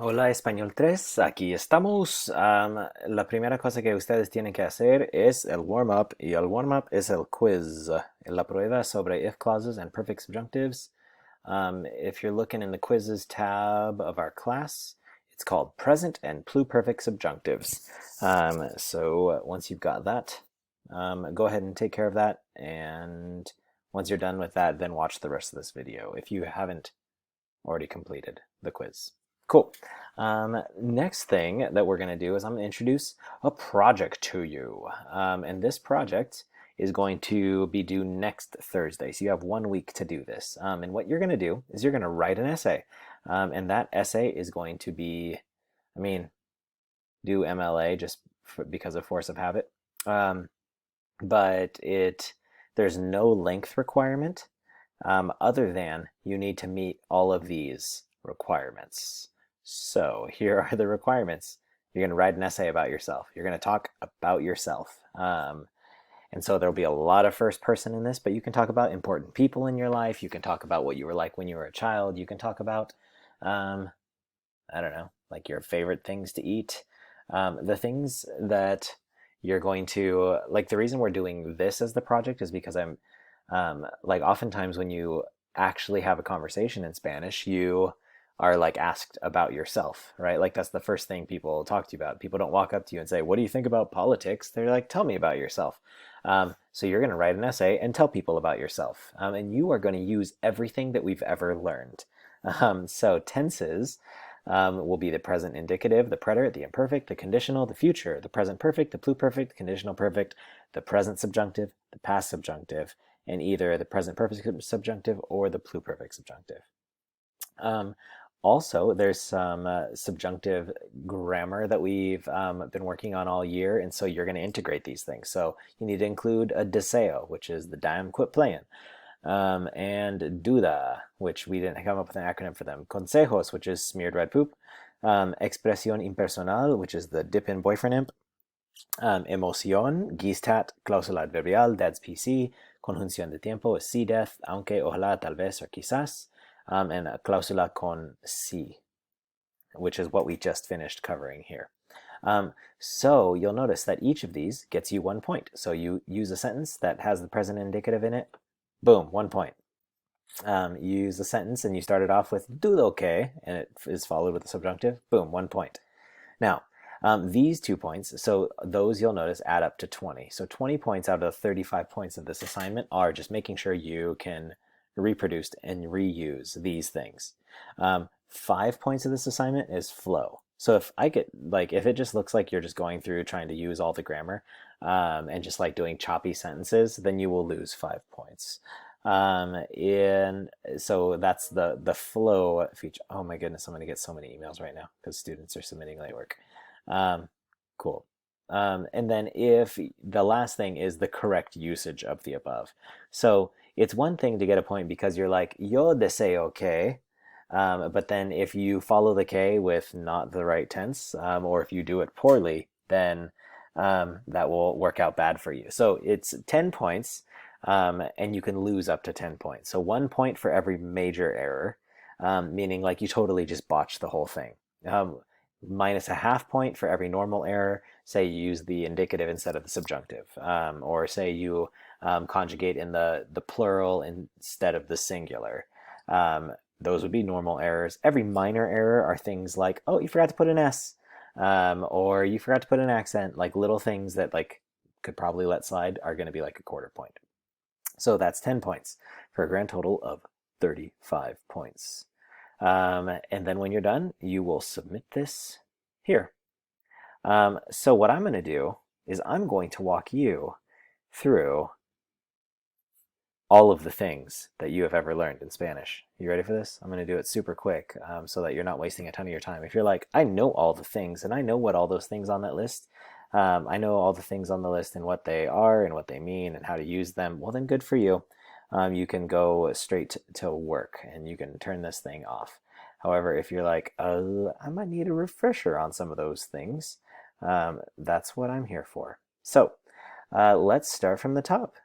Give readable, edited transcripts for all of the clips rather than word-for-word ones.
Hola Español 3, aquí estamos. La primera cosa que ustedes tienen que hacer es el warm-up y el warm-up es el quiz, la prueba sobre if clauses and perfect subjunctives. If you're looking in the quizzes tab of our class, it's called present and pluperfect subjunctives. So once you've got that, go ahead and take care of that. And once you're done with that, then watch the rest of this video if you haven't already completed the quiz. Cool. Next thing that we're going to do is I'm going to introduce a project to you. And this project is going to be due next Thursday. So you have 1 week to do this. And what you're going to do is you're going to write an essay. And that essay is going to be, do MLA just because of force of habit. But there's no length requirement other than you need to meet all of these requirements. So here are the requirements. You're going to write an essay about yourself. You're going to talk about yourself. And so there'll be a lot of first person in this, but you can talk about important people in your life. You can talk about what you were like when you were a child. You can talk about, I don't know, like your favorite things to eat. The things that you're going to, like the reason we're doing this as the project is because like oftentimes when you actually have a conversation in Spanish, you are like asked about yourself, right? Like that's the first thing people talk to you about. People don't walk up to you and say, "What do you think about politics?" They're like, "Tell me about yourself." So you're going to write an essay and tell people about yourself. And you are going to use everything that we've ever learned. So tenses will be the present indicative, the preterite, the imperfect, the conditional, the future, the present perfect, the pluperfect, the conditional perfect, the present subjunctive, the past subjunctive, and either the present perfect subjunctive or the pluperfect subjunctive. Also, there's some subjunctive grammar that we've been working on all year, and so you're going to integrate these things. So you need to include a deseo, which is the damn quit playing, and duda, which we didn't come up with an acronym for them, consejos, which is smeared red poop, expresión impersonal, which is the dip in boyfriend imp, emoción, gistat, cláusula adverbial, dad's PC, conjunción de tiempo is si def, aunque, ojalá, tal vez, or quizás, and a cláusula con si, which is what we just finished covering here. So you'll notice that each of these gets you 1 point. So you use a sentence that has the present indicative in it, boom, 1 point. You use a sentence and you start it off with do que, and it is followed with a subjunctive, boom, 1 point. Now, these 2 points, so those you'll notice add up to 20. So 20 points out of the 35 points of this assignment are just making sure you can reproduce and reuse these things. 5 points of this assignment is flow. So if it just looks like you're just going through trying to use all the grammar and just like doing choppy sentences, then you will lose 5 points. And so that's the flow feature. Oh my goodness, I'm going to get so many emails right now because students are submitting late work. Cool. And then if the last thing is the correct usage of the above. So it's one thing to get a point because you're like, yo deseo que, but then if you follow the que with not the right tense, or if you do it poorly, then that will work out bad for you. So it's 10 points, and you can lose up to 10 points. So 1 point for every major error, meaning like you totally just botched the whole thing. Minus a half point for every normal error. Say you use the indicative instead of the subjunctive, or say you conjugate in the plural instead of the singular. Those would be normal errors. Every minor error are things like, oh, you forgot to put an S, or you forgot to put an accent. Like little things that like could probably let slide are going to be like a quarter point. So that's 10 points for a grand total of 35 points. And then when you're done, you will submit this here. So what I'm going to do is I'm going to walk you through all of the things that you have ever learned in Spanish. You ready for this? I'm going to do it super quick so that you're not wasting a ton of your time. If you're like, I know all the things and I know what all those things on that list, I know all the things on the list and what they are and what they mean and how to use them, well then good for you. You can go straight to work and you can turn this thing off. However, if you're like, I might need a refresher on some of those things, that's what I'm here for. So let's start from the top.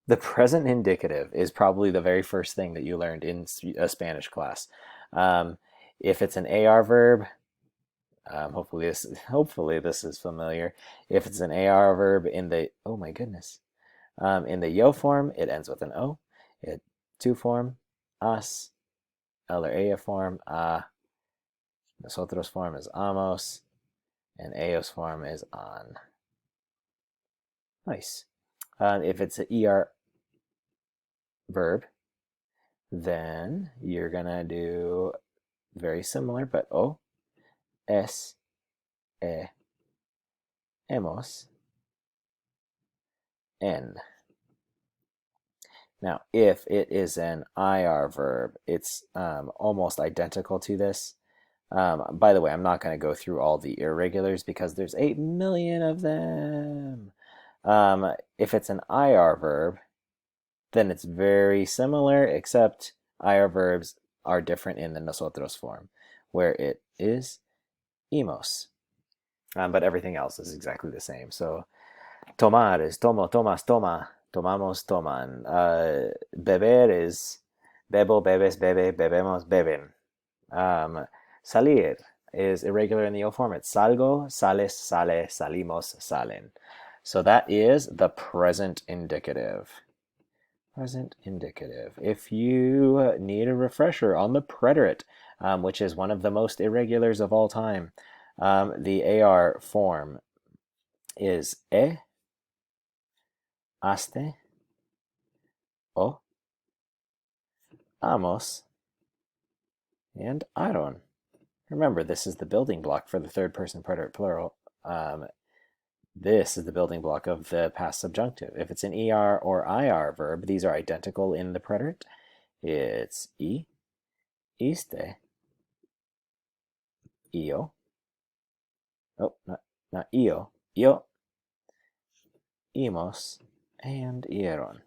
The present indicative is probably the very first thing that you learned in a Spanish class. If it's an AR verb, Hopefully this is familiar. If it's an AR verb in the, oh my goodness, in the yo form, it ends with an O. It to form, us. El or ella form, a. Nosotros form is amos, and ellos form is an. Nice. If it's an ER verb, then you're gonna do very similar, but o, es, e, hemos, en. Now, if it is an IR verb, it's almost identical to this. By the way, I'm not going to go through all the irregulars because there's 8 million of them. If it's an IR verb, then it's very similar, except IR verbs are different in the nosotros form, where it is imos. But everything else is exactly the same. So tomar is tomo, tomas, toma, tomamos, toman. Beber is bebo, bebes, bebe, bebemos, beben. Salir is irregular in the O form. It's salgo, sales, sale, salimos, salen. So that is the present indicative. Present indicative. If you need a refresher on the preterite, which is one of the most irregulars of all time, the AR form is aste, o, amos, and aron. Remember, this is the building block for the third person preterite plural. This is the building block of the past subjunctive. If it's an ER or IR verb, these are identical in the preterite. It's iste, io. Oh, not io. Io, imos, and ieron.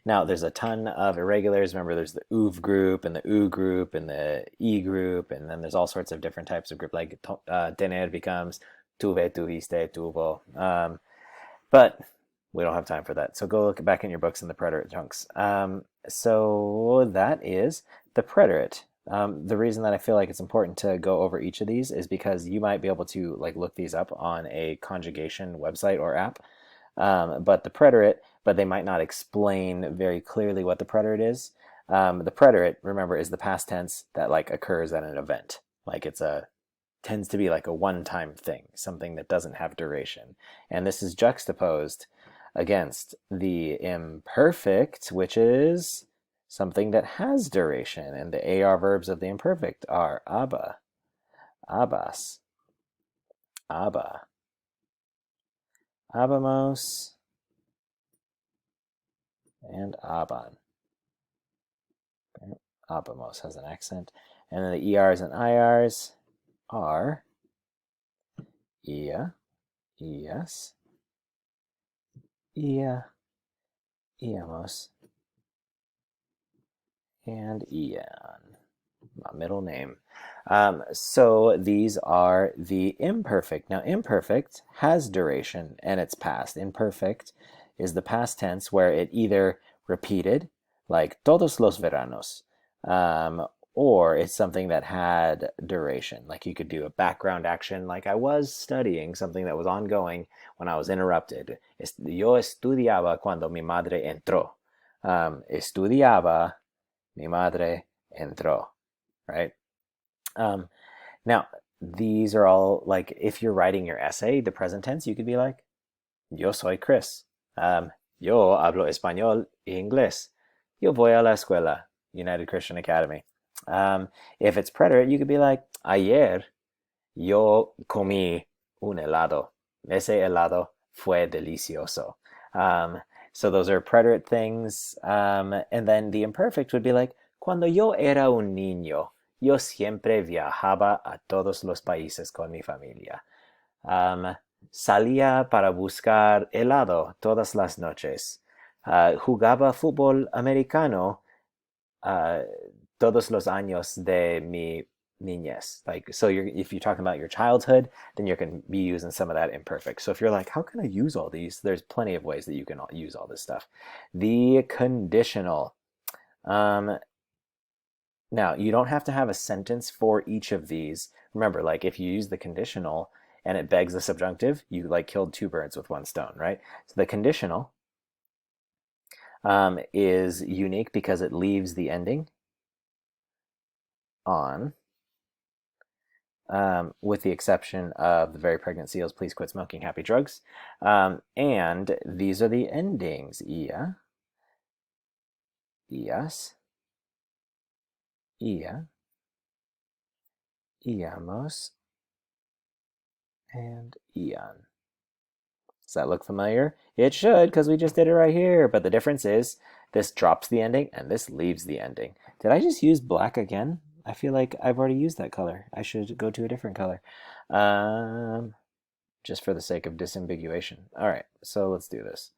Now, there's a ton of irregulars. Remember, there's the UV group and the U group and the E group, and then there's all sorts of different types of group, like tener becomes tuve, tuviste, tuvo. But we don't have time for that. So go look back in your books in the preterite chunks. So that is the preterite. The reason that I feel like it's important to go over each of these is because you might be able to like look these up on a conjugation website or app. But they might not explain very clearly what the preterite is. The preterite, remember, is the past tense that like occurs at an event. Like tends to be like a one-time thing, something that doesn't have duration. And this is juxtaposed against the imperfect, which is something that has duration. And the AR verbs of the imperfect are abba, abbas, abba, abamos, and aban. Abamos has an accent. And then the ERs and IRs are ia, ias, ia, iamos, and ian, my middle name. So these are the imperfect. Now, imperfect has duration and it's past. Imperfect is the past tense where it either repeated, like todos los veranos, or it's something that had duration. Like you could do a background action, like I was studying something that was ongoing when I was interrupted. Yo estudiaba cuando mi madre entró. Estudiaba, mi madre entró, right? Now, these are all like, if you're writing your essay, the present tense, you could be like, yo soy Chris. Yo hablo español y inglés. Yo voy a la escuela, United Christian Academy. If it's preterite, you could be like, ayer yo comí un helado. Ese helado fue delicioso. So those are preterite things. And then the imperfect would be like, cuando yo era un niño, yo siempre viajaba a todos los países con mi familia. Salía para buscar helado todas las noches. Jugaba fútbol americano todos los años de mi niñez. Like, so if you're talking about your childhood, then you can be using some of that imperfect. So if you're like, how can I use all these? There's plenty of ways that you can use all this stuff. The conditional. Now, you don't have to have a sentence for each of these. Remember, like if you use the conditional and it begs the subjunctive, you like killed two birds with one stone, right? So the conditional is unique because it leaves the ending on, with the exception of the very pregnant seals, please quit smoking, happy drugs. And these are the endings: ia, ias, ia, iamos, and ian. Does that look familiar? It should, because we just did it right here. But the difference is this drops the ending and this leaves the ending. Did I just use black again? I feel like I've already used that color. I should go to a different color. Just for the sake of disambiguation. All right, so let's do this.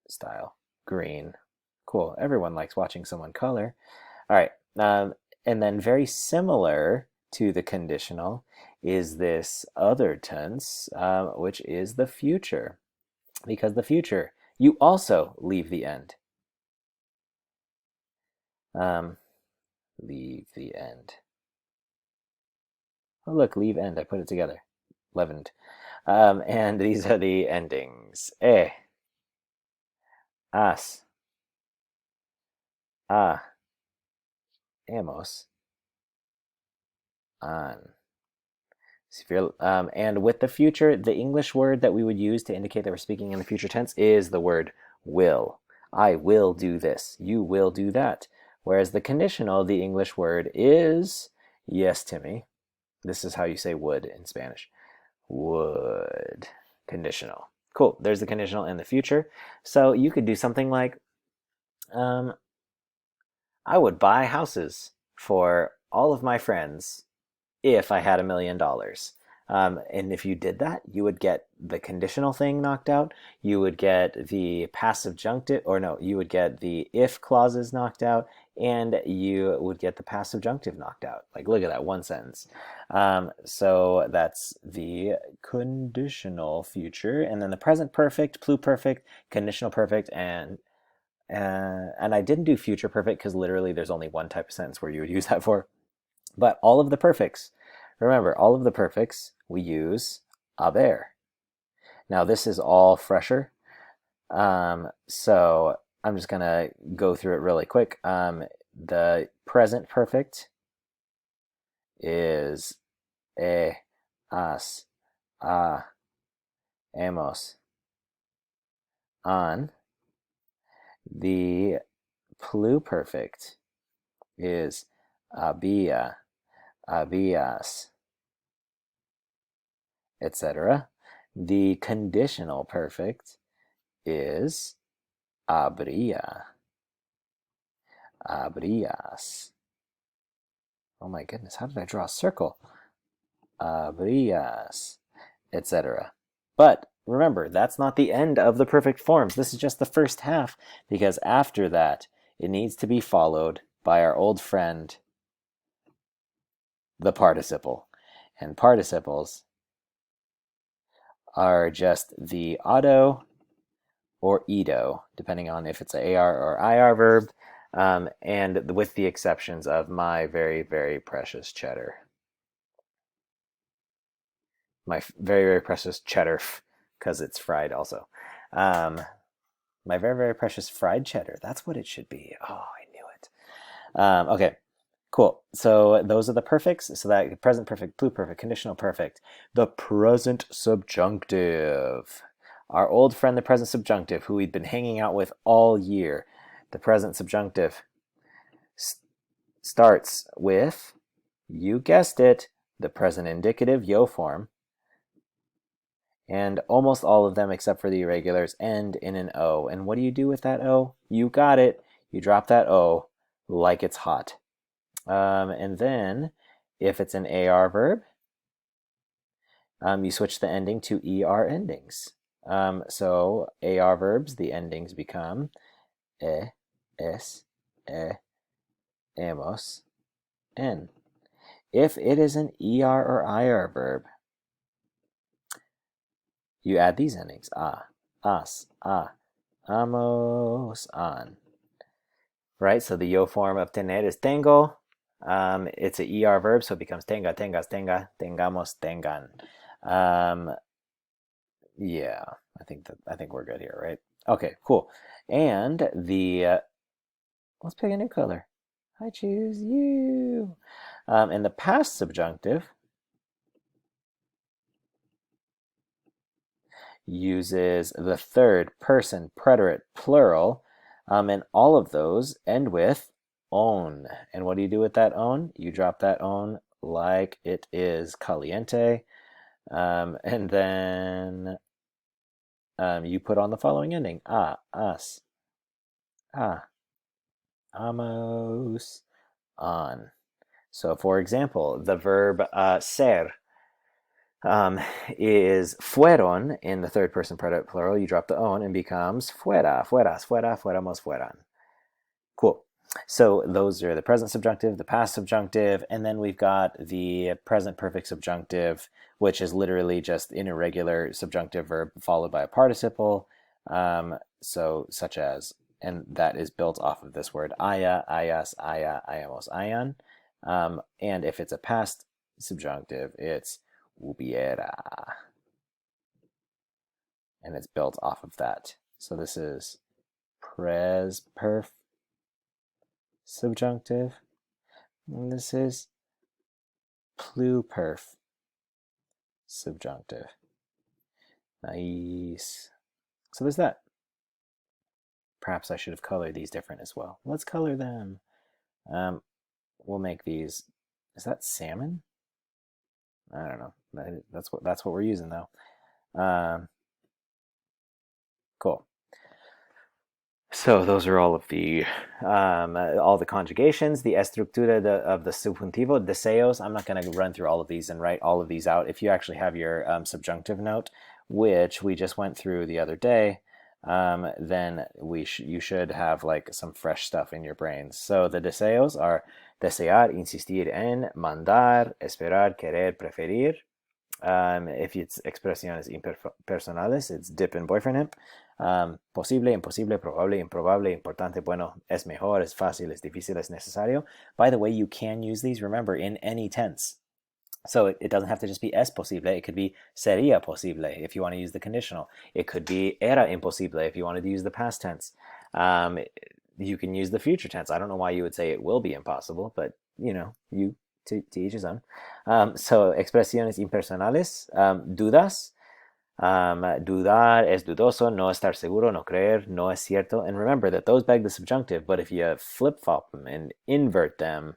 Style, green. Cool, everyone likes watching someone color. All right, and then very similar to the conditional is this other tense, which is the future. Because the future, you also leave the end. Leave the end. Oh, look, leave end. I put it together. Leavened. And these are the endings. As, amos, an. And with the future, the English word that we would use to indicate that we're speaking in the future tense is the word will. I will do this. You will do that. Whereas the conditional, the English word is yes, Timmy. This is how you say would in Spanish. Would. Conditional. Cool. There's the conditional in the future. So you could do something like, I would buy houses for all of my friends if I had $1,000,000. And if you did that, you would get the conditional thing knocked out. You would get the passive junctive, or no, you would get the if clauses knocked out, and you would get the passive junctive knocked out. Like, look at that one sentence. So that's the conditional future, and then the present perfect, pluperfect, conditional perfect, and I didn't do future perfect because literally there's only one type of sentence where you would use that for. But all of the perfects, remember, all of the perfects, we use haber. Now, this is all fresher, so I'm just going to go through it really quick. The present perfect is as, amos, an. The pluperfect is había, habías, etc. The conditional perfect is habría, habrías. Oh my goodness, how did I draw a circle? Habrías, etc. But remember, that's not the end of the perfect forms. This is just the first half, because after that, it needs to be followed by our old friend, the participle. And participles are just the auto or edo, depending on if it's an AR or IR verb, and with the exceptions of my very, very precious cheddar. My very, very precious cheddar, because it's fried also. My very, very precious fried cheddar. That's what it should be. Oh, I knew it. Okay, cool. So those are the perfects. So that present perfect, pluperfect, conditional perfect. The present subjunctive. Our old friend, the present subjunctive, who we've been hanging out with all year. The present subjunctive starts with, you guessed it, the present indicative yo form. And almost all of them, except for the irregulars, end in an O. And what do you do with that O? You got it. You drop that O like it's hot. And then, if it's an AR verb, you switch the ending to ER endings. So AR verbs, the endings become es, amos, en. If it is an ER or IR verb, you add these endings: as, amos, an. right? So the yo form of tener is tengo. It's an ER verb, so it becomes tenga, tengas, tenga, tengamos, tengan. Um, yeah, I think we're good here, right? Okay, cool. And let's pick a new color. I choose you. And the past subjunctive uses the third person preterite plural, and all of those end with on. And what do you do with that on? You drop that on like it is caliente, and then you put on the following ending: us, amos, on. So, for example, the verb ser is fueron in the third person preterite plural. You drop the on and becomes fuera, fueras, fuera, fuéramos, fueran. Cool. So those are the present subjunctive, the past subjunctive, and then we've got the present perfect subjunctive, which is literally just an irregular subjunctive verb followed by a participle. So such as, and that is built off of this word aya, ayas, aya, ayamos, ayan. And if it's a past subjunctive, it's hubiera. And it's built off of that. So this is pres perf subjunctive. And this is pluperf subjunctive. Nice. So there's that. Perhaps I should have colored these different as well. Let's color them. We'll make these. Is that salmon? I don't know. That's what we're using though. Cool. So those are all of the conjugations, the estructura of the subjuntivo, deseos. I'm not going to run through all of these and write all of these out. If you actually have your subjunctive note, which we just went through the other day, then you should have like some fresh stuff in your brains. So the deseos are desear, insistir en, mandar, esperar, querer, preferir. If it's expresiones impersonales, it's dip and boyfriend himp. Posible, imposible, probable, improbable, importante, bueno, es mejor, es fácil, es difícil, es necesario. By the way, you can use these, remember, in any tense. So it doesn't have to just be es posible. It could be sería posible if you want to use the conditional. It could be era imposible if you wanted to use the past tense. You can use the future tense. I don't know why you would say it will be impossible, but to each his own. So expresiones impersonales, dudas. Dudar es dudoso, no estar seguro, no creer, no es cierto. And remember that those beg the subjunctive, but if you flip-flop them and invert them,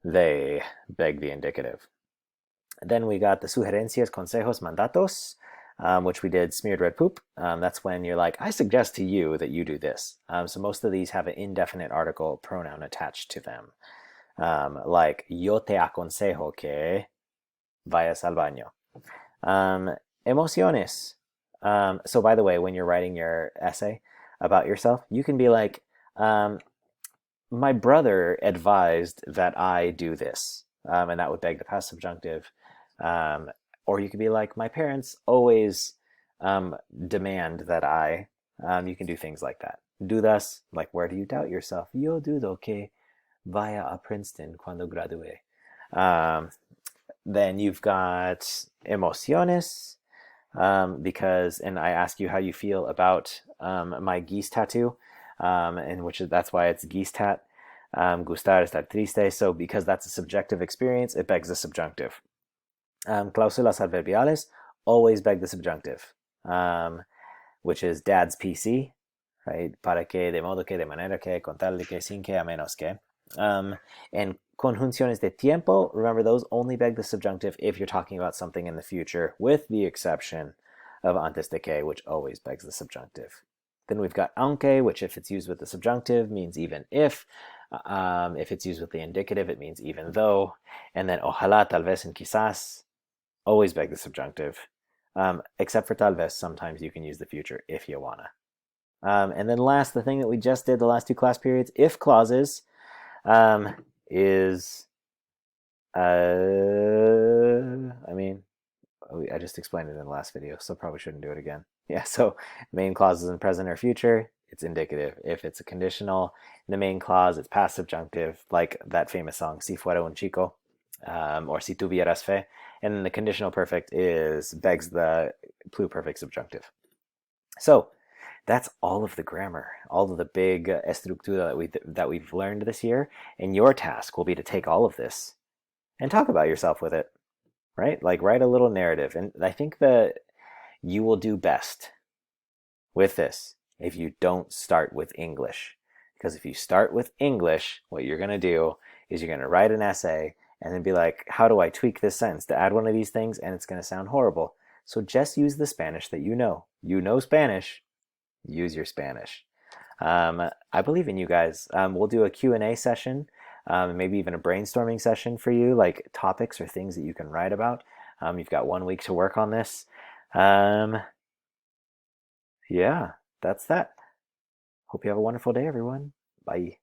they beg the indicative. Then we got the sugerencias, consejos, mandatos, which we did smeared red poop. That's when you're like, I suggest to you that you do this. So most of these have an indefinite article pronoun attached to them. Like, yo te aconsejo que vayas al baño. Emociones. So by the way, when you're writing your essay about yourself, you can be like, my brother advised that I do this. And that would beg the past subjunctive. Or you could be like, my parents always demand that I. You can do things like that. Dudas, like, where do you doubt yourself? Yo dudo que vaya a Princeton cuando gradúe. Then you've got emociones, because, and I ask you how you feel about my geese tattoo, and that's why it's geese tat. Gustar, estar triste. So because that's a subjective experience, it begs the subjunctive. Cláusulas adverbiales always beg the subjunctive, which is dad's PC, right? Para que, de modo que, de manera que, con tal de que, sin que, a menos que. And conjunciones de tiempo, remember those only beg the subjunctive if you're talking about something in the future, with the exception of antes de que, which always begs the subjunctive. Then we've got aunque, which if it's used with the subjunctive means even if. If it's used with the indicative, it means even though. And then ojalá, tal vez, and quizás always beg the subjunctive. Except for tal vez, sometimes you can use the future if you wanna. And then last, the thing that we just did the last two class periods, if clauses, is, I just explained it in the last video, so probably shouldn't do it again. Yeah, so main clauses in present or future it's indicative. If it's a conditional in the main clause, it's past subjunctive, like that famous song, Si fuera un chico, or Si tuvieras fe. And then the conditional perfect is begs the pluperfect subjunctive. So that's all of the grammar, all of the big estructura that we've learned this year. And your task will be to take all of this and talk about yourself with it, right? Like write a little narrative. And I think that you will do best with this if you don't start with English. Because if you start with English, what you're going to do is you're going to write an essay and then be like, how do I tweak this sentence to add one of these things? And it's going to sound horrible. So just use the Spanish that you know. You know Spanish, use your Spanish. I believe in you guys. We'll do a Q&A session, maybe even a brainstorming session for you, like topics or things that you can write about. You've got 1 week to work on this. Yeah, that's that. Hope you have a wonderful day, everyone. Bye.